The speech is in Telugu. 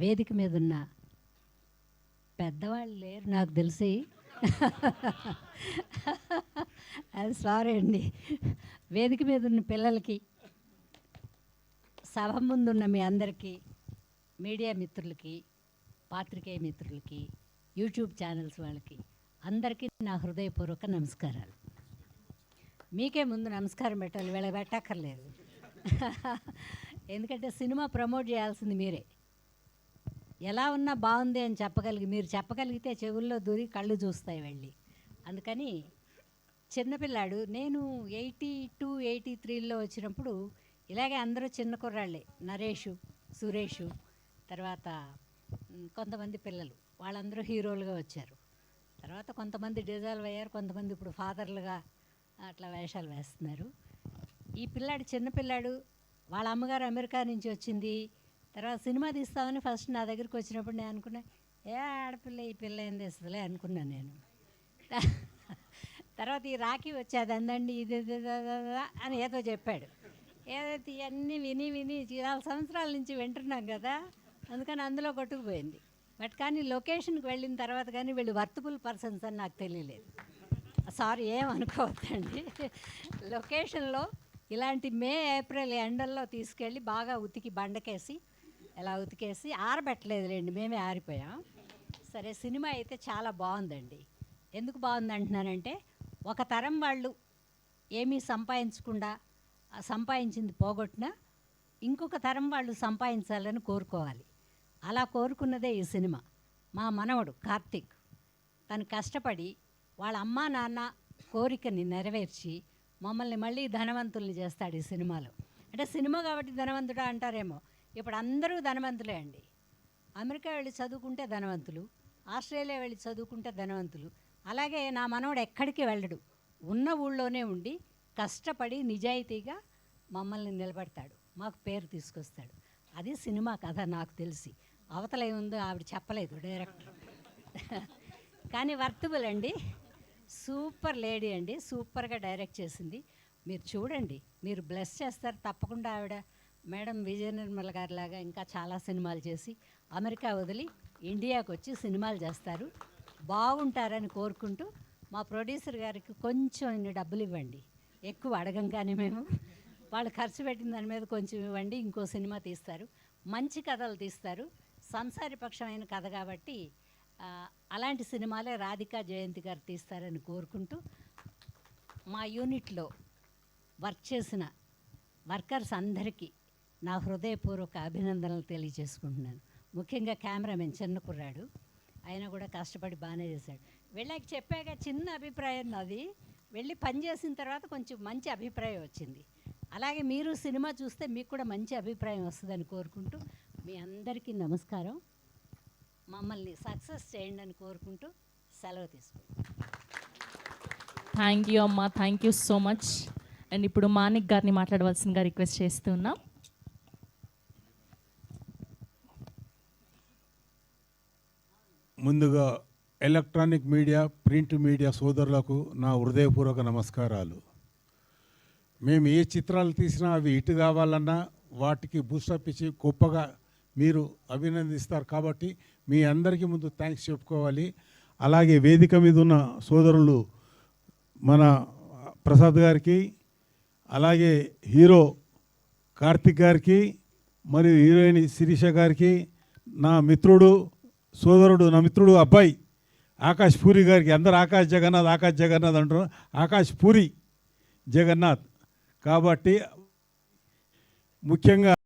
వేదిక మీద ఉన్న పెద్దవాళ్ళు లేరు నాకు తెలిసి. అది సారీ అండి. వేదిక మీద ఉన్న పిల్లలకి, సభ ముందున్న మీ అందరికీ, మీడియా మిత్రులకి, పాత్రికేయ మిత్రులకి, యూట్యూబ్ ఛానల్స్ వాళ్ళకి అందరికీ నా హృదయపూర్వక నమస్కారాలు. మీకే ముందు నమస్కారం పెట్టాలి, వీళ్ళకి పెట్టక్కర్లేదు. ఎందుకంటే సినిమా ప్రమోట్ చేయాల్సింది మీరే. ఎలా ఉన్నా బాగుంది అని మీరు చెప్పగలిగితే చెవుల్లో దూరి కళ్ళు చూస్తాయి వెళ్ళి. అందుకని చిన్నపిల్లాడు, నేను 82, 83లో వచ్చినప్పుడు ఇలాగే అందరూ చిన్న కుర్రాళ్ళే, నరేషు, సురేషు, తర్వాత కొంతమంది పిల్లలు, వాళ్ళందరూ హీరోలుగా వచ్చారు. తర్వాత కొంతమంది డిజాల్వ్ అయ్యారు, కొంతమంది ఇప్పుడు ఫాదర్లుగా అట్లా వేషాలు వేస్తున్నారు. ఈ పిల్లాడు చిన్నపిల్లాడు, వాళ్ళ అమ్మగారు అమెరికా నుంచి వచ్చింది. తర్వాత సినిమా తీస్తామని ఫస్ట్ నా దగ్గరికి వచ్చినప్పుడు నేను అనుకున్నా, ఆడపిల్ల ఈ పిల్ల ఏం తెస్తుందిలే అనుకున్నాను నేను. తర్వాత ఈ రాఖీ వచ్చేది అందండి ఇది అని ఏదో చెప్పాడు. ఏదైతే ఇవన్నీ విని 4 సంవత్సరాల నుంచి వింటున్నాం కదా, అందుకని అందులో కొట్టుకుపోయింది. బట్ కానీ లొకేషన్కి వెళ్ళిన తర్వాత కానీ వీళ్ళు వర్తబుల్ పర్సన్స్ అని నాకు తెలియలేదు. సారీ, ఏమనుకోవద్దండి. లొకేషన్లో ఇలాంటి మే, ఏప్రిల్ ఎండల్లో తీసుకెళ్ళి బాగా ఉతికి బండకేసి, ఇలా ఉతికేసి ఆరబెట్టలేదులేండి, మేమే ఆరిపోయాం. సరే, సినిమా అయితే చాలా బాగుందండి. ఎందుకు బాగుంది అంటున్నానంటే, ఒక తరం వాళ్ళు ఏమీ సంపాదించకుండా సంపాదించింది పోగొట్టినా ఇంకొక తరం వాళ్ళు సంపాదించాలని కోరుకోవాలి. అలా కోరుకున్నదే ఈ సినిమా. మా మనవడు కార్తీక్ తను కష్టపడి వాళ్ళ అమ్మా నాన్న కోరికని నెరవేర్చి మమ్మల్ని మళ్ళీ ధనవంతుల్ని చేస్తాడు ఈ సినిమాలో. అంటే సినిమా కాబట్టి ధనవంతుడా అంటారేమో, ఇప్పుడు అందరూ ధనవంతులే అండి. అమెరికా వెళ్ళి చదువుకుంటే ధనవంతులు, ఆస్ట్రేలియా వెళ్ళి చదువుకుంటే ధనవంతులు. అలాగే నా మనవడు ఎక్కడికి వెళ్ళడు, ఉన్న ఊళ్ళోనే ఉండి కష్టపడి నిజాయితీగా మమ్మల్ని నిలబెడతాడు, మాకు పేరు తీసుకొస్తాడు. అది సినిమా కథ నాకు తెలిసి. అవతల ఏముందో ఆవిడ చెప్పలేదు డైరెక్టర్. కానీ వర్తబుల్ అండి. సూపర్ లేడీ అండి, సూపర్గా డైరెక్ట్ చేసింది. మీరు చూడండి, మీరు బ్లెస్ చేస్తారు తప్పకుండా. ఆవిడ మేడం విజయ నిర్మల గారి లాగా ఇంకా చాలా సినిమాలు చేసి అమెరికా వదిలి ఇండియాకు వచ్చి సినిమాలు చేస్తారు. బాగుంటారని కోరుకుంటూ, మా ప్రొడ్యూసర్ గారికి కొంచెం ఇన్ని డబ్బులు ఇవ్వండి, ఎక్కువ అడగంగానే మేము. వాళ్ళు ఖర్చు పెట్టిన దాని మీద కొంచెం ఇవ్వండి, ఇంకో సినిమా తీస్తారు. మంచి కథలు తీస్తారు, సంసారపక్షమైన కథ కాబట్టి అలాంటి సినిమాలే రాధికా జయంతి గారు తీస్తారని కోరుకుంటూ, మా యూనిట్లో వర్క్ చేసిన వర్కర్స్ అందరికీ నా హృదయపూర్వక అభినందనలు తెలియజేసుకుంటున్నాను. ముఖ్యంగా కెమెరామెన్ చిన్న కుర్రాడు, ఆయన కూడా కష్టపడి బాగానే చేశాడు. వెళ్ళాక చెప్పాక చిన్న అభిప్రాయం నాది, వెళ్ళి పని చేసిన తర్వాత కొంచెం మంచి అభిప్రాయం వచ్చింది. అలాగే మీరు సినిమా చూస్తే మీకు కూడా మంచి అభిప్రాయం వస్తుందని కోరుకుంటూ, మీ అందరికీ నమస్కారం. మమ్మల్ని సక్సెస్ చేయండి అని కోరుకుంటూ సెలవు తీసుకుంటాం. థ్యాంక్ యూ అమ్మా, thank you so much. And ఇప్పుడు మానిక్ గారిని మాట్లాడవలసిందిగా రిక్వెస్ట్ చేస్తున్నాం. ముందుగా ఎలక్ట్రానిక్ మీడియా, ప్రింట్ మీడియా సోదరులకు నా హృదయపూర్వక నమస్కారాలు. మేము ఏ చిత్రాలు తీసినా అవి ఇటు కావాలన్నా వాటికి బూస్టప్ ఇచ్చి గొప్పగా మీరు అభినందిస్తారు. కాబట్టి మీ అందరికీ ముందు థ్యాంక్స్ చెప్పుకోవాలి. అలాగే వేదిక మీద ఉన్న సోదరులు మన ప్రసాద్ గారికి, అలాగే హీరో కార్తిక్ గారికి, మరియు హీరోయిన్ శిరీష గారికి, నా మిత్రుడు సోదరుడు, నా మిత్రుడు అబ్బాయి ఆకాష్ పూరి గారికి, అందరు ఆకాష్ జగన్నాథ్ అంటున్నారు, ఆకాష్ పూరి జగన్నాథ్. కాబట్టి ముఖ్యంగా